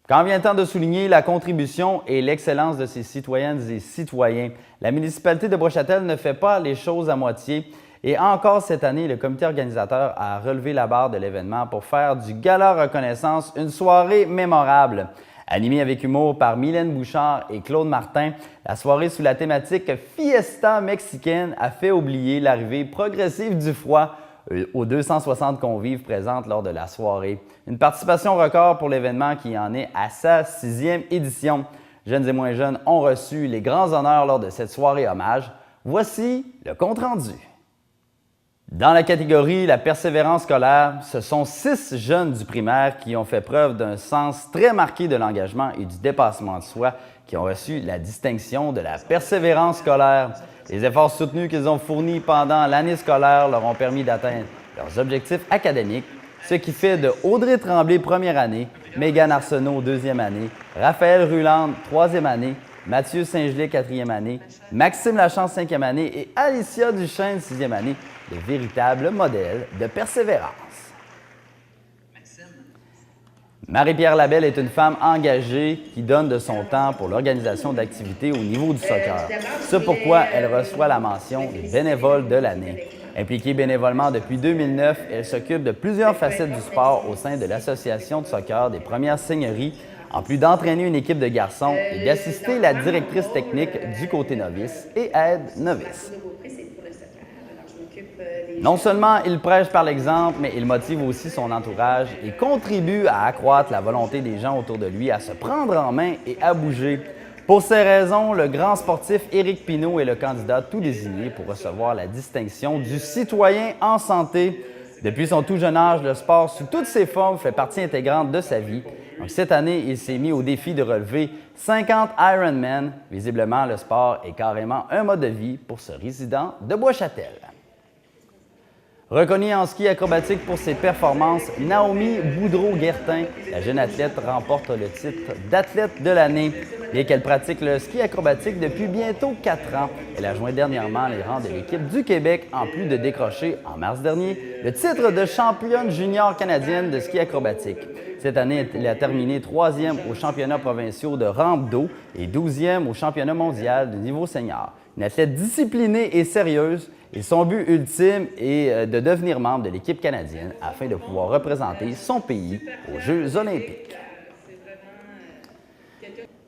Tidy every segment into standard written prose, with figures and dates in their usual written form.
Quand vient le temps de souligner la contribution et l'excellence de ses citoyennes et citoyens, la municipalité de Bois-Châtel ne fait pas les choses à moitié. Et encore cette année, le comité organisateur a relevé la barre de l'événement pour faire du gala reconnaissance une soirée mémorable. Animée avec humour par Mylène Bouchard et Claude Martin, la soirée sous la thématique Fiesta mexicaine a fait oublier l'arrivée progressive du froid aux 260 convives présentes lors de la soirée. Une participation record pour l'événement qui en est à sa 6e édition. Jeunes et moins jeunes ont reçu les grands honneurs lors de cette soirée hommage. Voici le compte-rendu. Dans la catégorie La persévérance scolaire, ce sont 6 jeunes du primaire qui ont fait preuve d'un sens très marqué de l'engagement et du dépassement de soi qui ont reçu la distinction de la persévérance scolaire. Les efforts soutenus qu'ils ont fournis pendant l'année scolaire leur ont permis d'atteindre leurs objectifs académiques, ce qui fait de Audrey Tremblay, première année, Mégane Arsenault, 2e année, Raphaël Ruland, 3e année, Mathieu Saint-Gelais, 4e année, Maxime Lachance, 5e année et Alicia Duchesne, 6e année, de véritables modèles de persévérance. Marie-Pierre Labelle est une femme engagée qui donne de son temps pour l'organisation d'activités au niveau du soccer. C'est pourquoi elle reçoit la mention des bénévoles de l'année. Impliquée bénévolement depuis 2009, elle s'occupe de plusieurs facettes du sport au sein de l'Association de soccer des Premières Seigneuries, en plus d'entraîner une équipe de garçons et d'assister la directrice technique du côté novice et aide novice. Non seulement il prêche par l'exemple, mais il motive aussi son entourage et contribue à accroître la volonté des gens autour de lui à se prendre en main et à bouger. Pour ces raisons, le grand sportif Éric Pinault est le candidat tout désigné pour recevoir la distinction du citoyen en santé. Depuis son tout jeune âge, le sport sous toutes ses formes fait partie intégrante de sa vie. Donc, cette année, il s'est mis au défi de relever 50 Ironman. Visiblement, le sport est carrément un mode de vie pour ce résident de Bois-Châtel. Reconnue en ski acrobatique pour ses performances, Naomi Boudreau-Guertin, la jeune athlète, remporte le titre d'athlète de l'année. Bien qu'elle pratique le ski acrobatique depuis bientôt 4 ans, elle a joint dernièrement les rangs de l'équipe du Québec, en plus de décrocher, en mars dernier, le titre de championne junior canadienne de ski acrobatique. Cette année, elle a terminé 3e aux championnats provinciaux de rampe d'eau et 12e au championnat mondial de niveau senior. Une athlète disciplinée et sérieuse, et son but ultime est de devenir membre de l'équipe canadienne afin de pouvoir représenter son pays aux Jeux olympiques.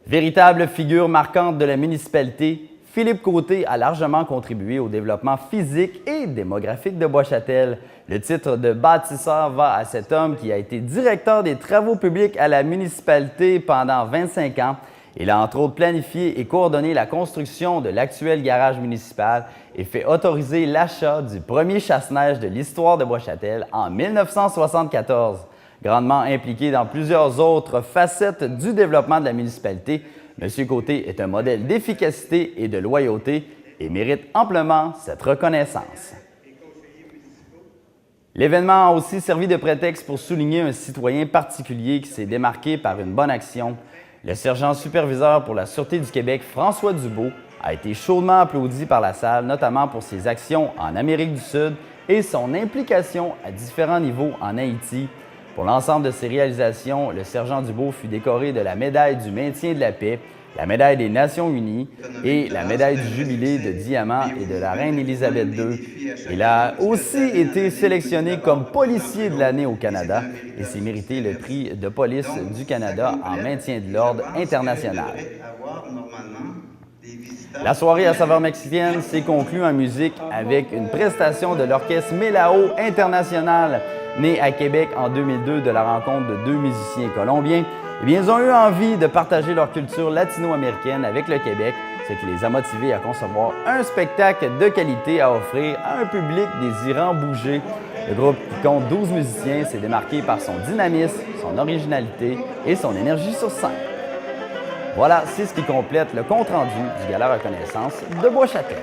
Véritable figure marquante de la municipalité, Philippe Côté a largement contribué au développement physique et démographique de Bois-Châtel. Le titre de bâtisseur va à cet homme qui a été directeur des travaux publics à la municipalité pendant 25 ans. Il a entre autres planifié et coordonné la construction de l'actuel garage municipal et fait autoriser l'achat du premier chasse-neige de l'histoire de Bois-Châtel en 1974. Grandement impliqué dans plusieurs autres facettes du développement de la municipalité, M. Côté est un modèle d'efficacité et de loyauté et mérite amplement cette reconnaissance. L'événement a aussi servi de prétexte pour souligner un citoyen particulier qui s'est démarqué par une bonne action. Le sergent superviseur pour la Sûreté du Québec, François Dubois, a été chaudement applaudi par la salle, notamment pour ses actions en Amérique du Sud et son implication à différents niveaux en Haïti. Pour l'ensemble de ses réalisations, le sergent Dubois fut décoré de la médaille du maintien de la paix, la médaille des Nations unies et la médaille du jubilé de diamant et de la reine Élisabeth II. Il a aussi été sélectionné comme policier de l'année au Canada et s'est mérité le prix de police du Canada en maintien de l'ordre international. La soirée à saveur mexicaine s'est conclue en musique avec une prestation de l'orchestre Mélao International, né à Québec en 2002 de la rencontre de 2 musiciens colombiens. Eh bien, ils ont eu envie de partager leur culture latino-américaine avec le Québec, ce qui les a motivés à concevoir un spectacle de qualité à offrir à un public désirant bouger. Le groupe, qui compte 12 musiciens, s'est démarqué par son dynamisme, son originalité et son énergie sur scène. Voilà, c'est ce qui complète le compte-rendu du Gala Reconnaissance de Bois-Châtel.